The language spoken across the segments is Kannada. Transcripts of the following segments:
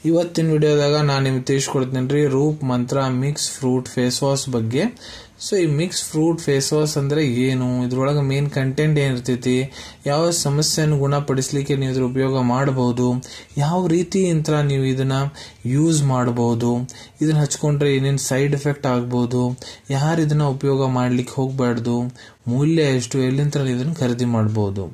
ಇವತ್ತಿನ ವಿಡಿಯೋದಾಗ ನಾನು ನಿಮ್ಗೆ ತಿಳಿಸ್ಕೊಡ್ತೀನಿ ರೀ ರೂಪ್ ಮಂತ್ರ ಮಿಕ್ಸ್ ಫ್ರೂಟ್ ಫೇಸ್ ವಾಶ್ ಬಗ್ಗೆ. ಸೊ ಈ ಮಿಕ್ಸ್ ಫ್ರೂಟ್ ಫೇಸ್ ವಾಶ್ ಅಂದ್ರೆ ಏನು, ಇದ್ರೊಳಗೆ ಮೇನ್ ಕಂಟೆಂಟ್ ಏನಿರ್ತೈತಿ, ಯಾವ ಸಮಸ್ಯೆಯನ್ನು ಗುಣಪಡಿಸಲಿಕ್ಕೆ ನೀವು ಇದ್ರ ಉಪಯೋಗ ಮಾಡಬಹುದು, ಯಾವ ರೀತಿ ಅಂತ ನೀವು ಇದನ್ನ ಯೂಸ್ ಮಾಡಬಹುದು, ಇದನ್ನ ಹಚ್ಕೊಂಡ್ರೆ ಏನೇನು ಸೈಡ್ ಎಫೆಕ್ಟ್ ಆಗ್ಬಹುದು, ಯಾರು ಇದನ್ನ ಉಪಯೋಗ ಮಾಡ್ಲಿಕ್ಕೆ ಹೋಗ್ಬಾರ್ದು, ಮೂಲ್ಯ ಎಷ್ಟು, ಎಲ್ಲಿಂದ ಇದನ್ನು ಖರೀದಿ ಮಾಡಬಹುದು,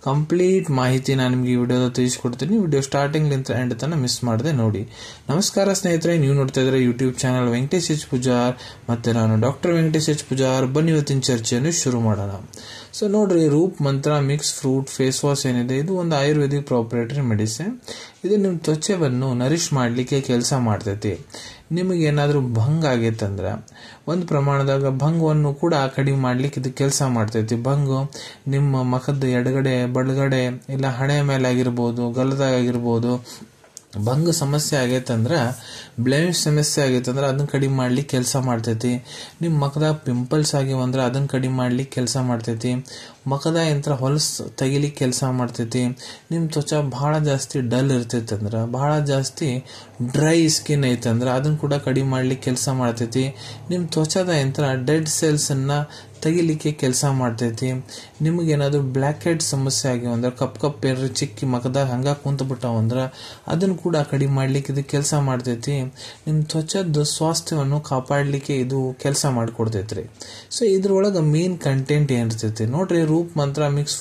ಕಂಪ್ಲೀಟ್ ಮಾಹಿತಿ ನಾನು ನಿಮ್ಗೆ ಈ ವಿಡಿಯೋದ ತಿಳಿಸ್ಕೊಡ್ತೀನಿ. ವಿಡಿಯೋ ಸ್ಟಾರ್ಟಿಂಗ್ ಎಂಡ್ ತನಕ ಮಿಸ್ ಮಾಡದೆ ನೋಡಿ. ನಮಸ್ಕಾರ ಸ್ನೇಹಿತರೆ, ನೀವು ನೋಡ್ತಾ ಇದ್ರೆ YouTube channel Venkatesh H Pujar, ಮತ್ತೆ ನಾನು ಡಾಕ್ಟರ್ ವೆಂಕಟೇಶ್ ಎಚ್ ಪೂಜಾರ್. ಬನ್ನಿ ಇವತ್ತಿನ ಚರ್ಚೆಯನ್ನು ಶುರು ಮಾಡೋಣ. ಸೊ ನೋಡ್ರಿ, ರೂಪ್ ಮಂತ್ರ ಮಿಕ್ಸ್ ಫ್ರೂಟ್ ಫೇಸ್ ವಾಶ್ ಏನಿದೆ, ಇದು ಒಂದು ಆಯುರ್ವೇದಿಕ್ ಪ್ರಾಪರೇಟರಿ ಮೆಡಿಸಿನ್. ಇದು ನಿಮ್ಮ ತ್ವಚೆಯನ್ನು ನರಿಶ್ ಮಾಡಲಿಕ್ಕೆ ಕೆಲಸ ಮಾಡ್ತೈತಿ. ನಿಮಗೇನಾದ್ರೂ ಭಂಗ ಆಗೈತಂದ್ರೆ ಒಂದು ಪ್ರಮಾಣದಾಗ ಭಂಗವನ್ನು ಕೂಡ ಕಡಿಮೆ ಮಾಡ್ಲಿಕ್ಕೆ ಇದು ಕೆಲಸ ಮಾಡ್ತೈತಿ. ಭಂಗ ನಿಮ್ಮ ಮುಖದ ಎಡಗಡೆ, ಬಲಗಡೆ, ಇಲ್ಲ ಹಣೆ ಮೇಲೆ ಆಗಿರ್ಬೋದು, ಗಲದಾಗ ಆಗಿರ್ಬೋದು, ಭಂಗ ಸಮಸ್ಯೆ ಆಗೈತಂದ್ರ, ಬ್ಲೆಮಿಶ್ ಸಮಸ್ಯೆ ಆಗೈತಂದ್ರ ಅದನ್ನ ಕಡಿಮೆ ಮಾಡ್ಲಿಕ್ಕೆ ಕೆಲಸ ಮಾಡ್ತೈತಿ. ನಿಮ್ಮ ಮುಖದಾಗ ಪಿಂಪಲ್ಸ್ ಆಗಿವಂದ್ರ ಅದನ್ನ ಕಡಿಮೆ ಮಾಡ್ಲಿಕ್ಕೆ ಕೆಲಸ ಮಾಡ್ತೈತಿ. ಮುಖದ ಯಂತ್ರ ಹೊಲಸು ತೆಗಿಲಿಕ್ಕೆ ಕೆಲಸ ಮಾಡ್ತೈತಿ. ನಿಮ್ಮ ತ್ವಚ ಬಹಳ ಜಾಸ್ತಿ ಡಲ್ ಇರ್ತೈತಿ ಅಂದ್ರ, ಬಹಳ ಜಾಸ್ತಿ ಡ್ರೈ ಸ್ಕಿನ್ ಐತಂದ್ರ ಅದನ್ನ ಕೂಡ ಕಡಿಮೆ ಮಾಡ್ಲಿಕ್ಕೆ ಕೆಲಸ ಮಾಡ್ತೈತಿ. ನಿಮ್ಮ ತ್ವಚದ ಯಂತ್ರ ಡೆಡ್ ಸೆಲ್ಸ್ ಅನ್ನ ತೆಗಿಲಿಕ್ಕೆ ಕೆಲಸ ಮಾಡ್ತೈತಿ. ನಿಮಗೇನಾದ್ರೂ ಬ್ಲ್ಯಾಕ್ ಹೆಡ್ ಸಮಸ್ಯೆ ಆಗಿವಂದ್ರ, ಕಪ್ ಏನಾದ್ರು ಚಿಕ್ಕಿ ಮಖದಾಗ ಹಂಗ ಕುಂತ ಬಿಟ್ಟಾವಂದ್ರ ಅದನ್ನು ಕೂಡ ಕಡಿಮೆ ಮಾಡ್ಲಿಕ್ಕೆ ಇದು ಕೆಲಸ ಮಾಡ್ತೈತಿ. ನಿಮ್ಮ ತ್ವಚದ ಸ್ವಾಸ್ಥ್ಯವನ್ನು ಕಾಪಾಡಲಿಕ್ಕೆ ಇದು ಕೆಲಸ ಮಾಡಿಕೊಡ್ತೈತ್ರಿ. ಸೊ ಇದ್ರೊಳಗೆ ಮೇನ್ ಕಂಟೆಂಟ್ ಏನಿರ್ತೈತಿ ನೋಡ್ರಿ, ರೂಪ್ ಮಂತ್ರ ಮಿಕ್ಸ್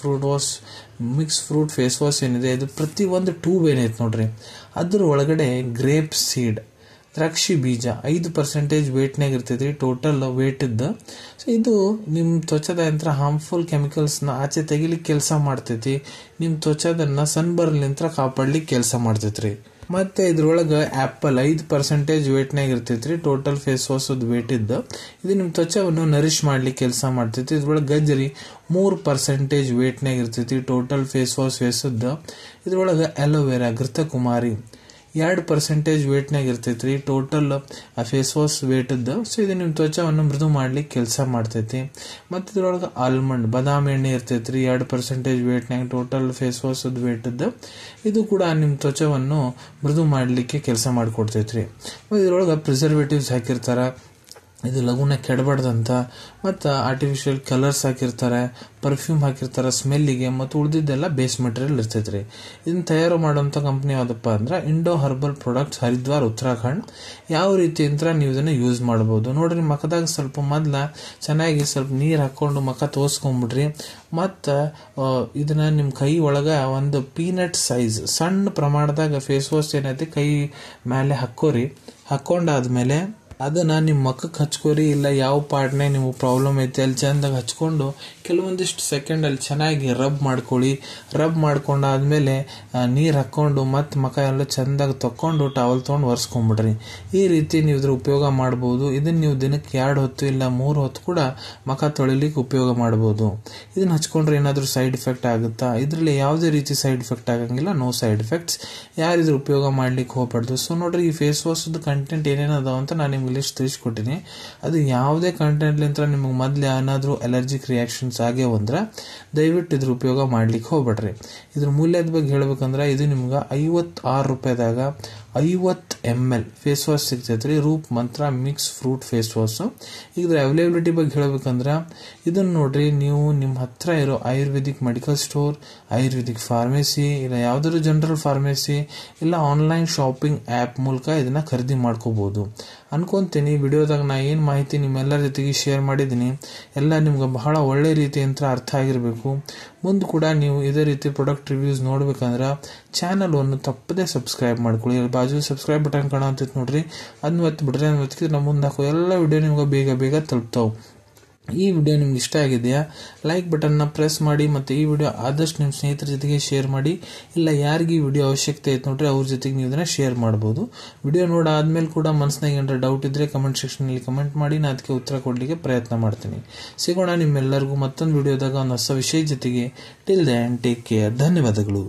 ಫ್ರೂಟ್ ಫೇಸ್ ವಾಶ್ ಏನಿದೆ, ಇದು ಪ್ರತಿ ಒಂದು ಟ್ಯೂಬ್ ಏನೈತೆ ನೋಡ್ರಿ, ಅದ್ರ ಒಳಗಡೆ ಗ್ರೇಪ್ ಸೀಡ್, ದ್ರಾಕ್ಷಿ ಬೀಜ 5% ವೇಟ್ನಾಗ ಇರ್ತೈತಿ ಟೋಟಲ್ ವೇಟ್ ಇದ್ದು. ಸೊ ಇದು ನಿಮ್ಮ ತ್ವಚದ ಯಂತ್ರ ಹಾರ್ಮ್ಫುಲ್ ಕೆಮಿಕಲ್ಸ್ನ ಆಚೆ ತೆಗಿಲಿಕ್ಕೆ ಕೆಲಸ ಮಾಡ್ತೈತಿ. ನಿಮ್ಮ ತ್ವಚದನ್ನ ಸನ್ಬರ್ನ್ಲಿಂತ್ರ ಕಾಪಾಡ್ಲಿಕ್ಕೆ ಕೆಲಸ ಮಾಡ್ತೈತ್ರಿ. ಮತ್ತೆ ಇದ್ರೊಳಗೆ ಆಪಲ್ 5% ವೇಟ್ನಾಗ ಇರ್ತೈತ್ರಿ ಟೋಟಲ್ ಫೇಸ್ ವಾಶ್ ವೇಟ್ ಇದ್ದು. ಇದು ನಿಮ್ಮ ತ್ವಚವನ್ನು ನರಿಶ್ ಮಾಡ್ಲಿಕ್ಕೆ ಕೆಲಸ ಮಾಡ್ತೈತಿ. ಇದ್ರೊಳಗೆ ಗಜ್ಜರಿ 3% ವೇಟ್ನಾಗ ಇರ್ತೈತಿ ಟೋಟಲ್ ಫೇಸ್ ವಾಶ್ ಇದ್ದು. ಇದ್ರೊಳಗೆ ಅಲೋವೆರಾ, ಘೃತಕುಮಾರಿ 2% ವೇಟ್ನಾಗ ಇರ್ತೈತ್ರಿ ಟೋಟಲ್ ಫೇಸ್ ವಾಶ್ ವೇಟ್ ಇದ್ದು. ಸೊ ಇದು ನಿಮ್ಮ ತ್ವಚವನ್ನು ಮೃದು ಮಾಡ್ಲಿಕ್ಕೆ ಕೆಲಸ ಮಾಡ್ತೈತಿ. ಮತ್ತೆ ಇದ್ರೊಳಗೆ ಆಲ್ಮಂಡ್, ಬಾದಾಮಿ ಎಣ್ಣೆ ಇರ್ತೈತ್ರಿ 2% ವೇಟ್ನಾಗ ಟೋಟಲ್ ಫೇಸ್ ವಾಶ್ ವೇಟ್ ಇದ್ದು. ಇದು ಕೂಡ ನಿಮ್ಮ ತ್ವಚವನ್ನು ಮೃದು ಮಾಡ್ಲಿಕ್ಕೆ ಕೆಲಸ ಮಾಡಿಕೊಡ್ತೈತ್ರಿ. ಇದ್ರೊಳಗೆ ಪ್ರಿಸರ್ವೇಟಿವ್ಸ್ ಹಾಕಿರ್ತಾರ, ಇದು ಲಘುನ ಕೆಡಬಾರ್ದಂತ, ಮತ್ತು ಆರ್ಟಿಫಿಷಿಯಲ್ ಕಲರ್ಸ್ ಹಾಕಿರ್ತಾರೆ, ಪರ್ಫ್ಯೂಮ್ ಹಾಕಿರ್ತಾರೆ ಸ್ಮೆಲ್ಲಿಗೆ, ಮತ್ತು ಉಳಿದಿದ್ದೆಲ್ಲ ಬೇಸ್ ಮೆಟೀರಿಯಲ್ ಇರ್ತೈತ್ರಿ. ಇದನ್ನ ತಯಾರು ಮಾಡುವಂಥ ಕಂಪ್ನಿ ಯಾವುದಪ್ಪ ಅಂದ್ರೆ Indo herbal products, Haridwar, Uttarakhand. ಯಾವ ರೀತಿ ಅಂತ ನೀವು ಇದನ್ನ ಯೂಸ್ ಮಾಡಬಹುದು ನೋಡ್ರಿ. ಮುಖದಾಗ ಸ್ವಲ್ಪ ಮೊದ್ಲ ಚೆನ್ನಾಗಿ ಸ್ವಲ್ಪ ನೀರು ಹಾಕೊಂಡು ಮುಖ ತೋರ್ಸ್ಕೊಂಡ್ಬಿಡ್ರಿ. ಮತ್ತು ಇದನ್ನ ನಿಮ್ಮ ಕೈ ಒಳಗ ಒಂದು ಪೀನಟ್ ಸೈಜ್ ಸಣ್ಣ ಪ್ರಮಾಣದಾಗ ಫೇಸ್ ವಾಶ್ ಏನೈತಿ ಕೈ ಮೇಲೆ ಹಾಕೊಂಡಾದ್ಮೇಲೆ ಅದನ್ನ ನಿಮ್ಮ ಮುಖಕ್ಕೆ ಹಚ್ಕೋರಿ, ಇಲ್ಲ ಯಾವ ಪಾರ್ಟ್ನಾಗ ನಿಮ್ಗೆ ಪ್ರಾಬ್ಲಮ್ ಐತಿ ಅಲ್ಲಿ ಚಂದಾಗ ಹಚ್ಕೊಂಡು ಕೆಲವೊಂದಿಷ್ಟು ಸೆಕೆಂಡ್ ಅಲ್ಲಿ ಚೆನ್ನಾಗಿ ರಬ್ ಮಾಡ್ಕೊಳ್ಳಿ. ರಬ್ ಮಾಡ್ಕೊಂಡಾದ್ಮೇಲೆ ನೀರು ಹಾಕೊಂಡು ಮತ್ತೆ ಮುಖ ಎಲ್ಲ ಚಂದಾಗ ತಕೊಂಡು ಟವಲ್ ತೊಗೊಂಡು ಒರೆಸ್ಕೊಂಡ್ಬಿಡ್ರಿ. ಈ ರೀತಿ ನೀವು ಇದ್ರ ಉಪಯೋಗ ಮಾಡಬಹುದು. ಇದನ್ನ ನೀವು ದಿನಕ್ಕೆ 2 ಹೊತ್ತು ಇಲ್ಲ 3 ಹೊತ್ತು ಕೂಡ ಮುಖ ತೊಳಿಲಿಕ್ಕೆ ಉಪಯೋಗ ಮಾಡಬಹುದು. ಇದನ್ನ ಹಚ್ಕೊಂಡ್ರೆ ಏನಾದ್ರೂ ಸೈಡ್ ಎಫೆಕ್ಟ್ ಆಗುತ್ತಾ? ಇದ್ರಲ್ಲಿ ಯಾವುದೇ ರೀತಿ ಸೈಡ್ ಎಫೆಕ್ಟ್ ಆಗಂಗಿಲ್ಲ, ನೋ ಸೈಡ್ ಎಫೆಕ್ಟ್ಸ್. ಯಾರು ಇದ್ರ ಉಪಯೋಗ ಮಾಡ್ಲಿಕ್ಕೆ ಹೋಗ್ಬಾರ್ದು. ಸೊ ನೋಡ್ರಿ, ಈ ಫೇಸ್ ವಾಶ್ ಕಂಟೆಂಟ್ ಏನೇನದಾವ ಅಂತ ನಾನು ನಿಮ್ಗೆ ಲಿಸ್ಟ್ ತಿಳಿಸ್ಕೊಟ್ಟಿನಿ. ಅದು ಯಾವುದೇ ಕಂಟೆಂಟ್ಲಿಂತ ನಿಮ್ಗೆ ಮೊದ್ಲು ಏನಾದ್ರೂ ಅಲರ್ಜಿಕ್ ರಿಯಾಕ್ಷನ್ಸ್ ಆಗ್ಯಾವಂದ್ರ ದಯವಿಟ್ಟು ಇದ್ರ ಉಪಯೋಗ ಮಾಡ್ಲಿಕ್ಕೆ ಹೋಗ್ಬೇಡ್ರಿ. ಇದ್ರ ಮೂಲ್ಯದ ಬಗ್ಗೆ ಹೇಳ್ಬೇಕಂದ್ರೆ ಇದು ನಿಮ್ಗೆ 56 ರೂಪಾಯಿದಾಗ 50 ml ಫೇಸ್ ವಾಶ್ ಸಿಗ್ತೈತ್ರಿ. ರೂಪ್ ಮಂತ್ರ ಮಿಕ್ಸ್ ಫ್ರೂಟ್ ಫೇಸ್ ವಾಶ್. ಇದ್ರ ಅವೈಲೇಬಿಲಿಟಿ ಬಗ್ಗೆ ಹೇಳ್ಬೇಕಂದ್ರ ಇದನ್ನ ನೋಡ್ರಿ, ನೀವು ನಿಮ್ಮ ಹತ್ರ ಇರೋ Ayurvedic medical store, Ayurvedic pharmacy, ಇಲ್ಲ ಯಾವ್ದಾದ್ರು ಜನರಲ್ ಫಾರ್ಮೆಸಿ, ಇಲ್ಲ ಆನ್ಲೈನ್ ಶಾಪಿಂಗ್ ಆಪ್ ಮೂಲಕ ಇದನ್ನ ಖರೀದಿ ಮಾಡ್ಕೋಬಹುದು ಅನ್ಕೊಂತೀನಿ. ವಿಡಿಯೋದಾಗ ನಾ ಏನ್ ಮಾಹಿತಿ ನಿಮ್ಮೆಲ್ಲರ ಜೊತೆಗೆ ಶೇರ್ ಮಾಡಿದೀನಿ ಎಲ್ಲ ನಿಮ್ಗೆ ಬಹಳ ಒಳ್ಳೆ ರೀತಿ ಅಂತ ಅರ್ಥ ಆಗಿರ್ಬೇಕು. ಮುಂದೆ ಕೂಡ ನೀವು ಇದೇ ರೀತಿ ಪ್ರಾಡಕ್ಟ್ ರಿವ್ಯೂಸ್ ನೋಡ್ಬೇಕಂದ್ರ ಚಾನಲ್ ಅನ್ನು ತಪ್ಪದೆ ಸಬ್ಸ್ಕ್ರೈಬ್ ಮಾಡ್ಕೊಳ್ಳಿ. ಬಾಜು ಸಬ್ಸ್ಕ್ರೈಬ್ ಬಟನ್ ಕಾಣಂತೈತಿ ನೋಡ್ರಿ, ಅದನ್ನ ಒತ್ತಿ ಬಿಡ್ರಿ. ನಮ್ಮ ಮುಂದೆ ಹಾಕೋ ಎಲ್ಲ ವಿಡಿಯೋ ನಿಮ್ಗೆ ಬೇಗ ತಲುಪ್ತಾವ್. ಈ ವಿಡಿಯೋ ನಿಮ್ಗೆ ಇಷ್ಟ ಆಗಿದೆಯಾ, ಲೈಕ್ ಬಟನ್ನ ಪ್ರೆಸ್ ಮಾಡಿ. ಮತ್ತು ಈ ವಿಡಿಯೋ ಆದಷ್ಟು ನಿಮ್ಮ ಸ್ನೇಹಿತರ ಜೊತೆಗೆ ಶೇರ್ ಮಾಡಿ. ಇಲ್ಲ ಯಾರಿಗೆ ಈ ವಿಡಿಯೋ ಅವಶ್ಯಕತೆ ಐತೆ ನೋಡ್ರಿ ಅವ್ರ ಜೊತೆಗೆ ನೀವು ಇದನ್ನ ಶೇರ್ ಮಾಡ್ಬೋದು. ವಿಡಿಯೋ ನೋಡಾದ್ಮೇಲೆ ಕೂಡ ಮನಸ್ಸಿನಾಗ ಏನಾರ ಡೌಟ್ ಇದ್ರೆ ಕಮೆಂಟ್ ಸೆಕ್ಷನಲ್ಲಿ ಕಮೆಂಟ್ ಮಾಡಿ, ನಾನು ಅದಕ್ಕೆ ಉತ್ತರ ಕೊಡ್ಲಿಕ್ಕೆ ಪ್ರಯತ್ನ ಮಾಡ್ತೀನಿ. ಸಿಗೋಣ ನಿಮ್ಮೆಲ್ಲರಿಗೂ ಮತ್ತೊಂದು ವಿಡಿಯೋದಾಗ ಒಂದು ಹೊಸ ವಿಷಯ ಜೊತೆಗೆ. Till then take care. ಧನ್ಯವಾದಗಳು.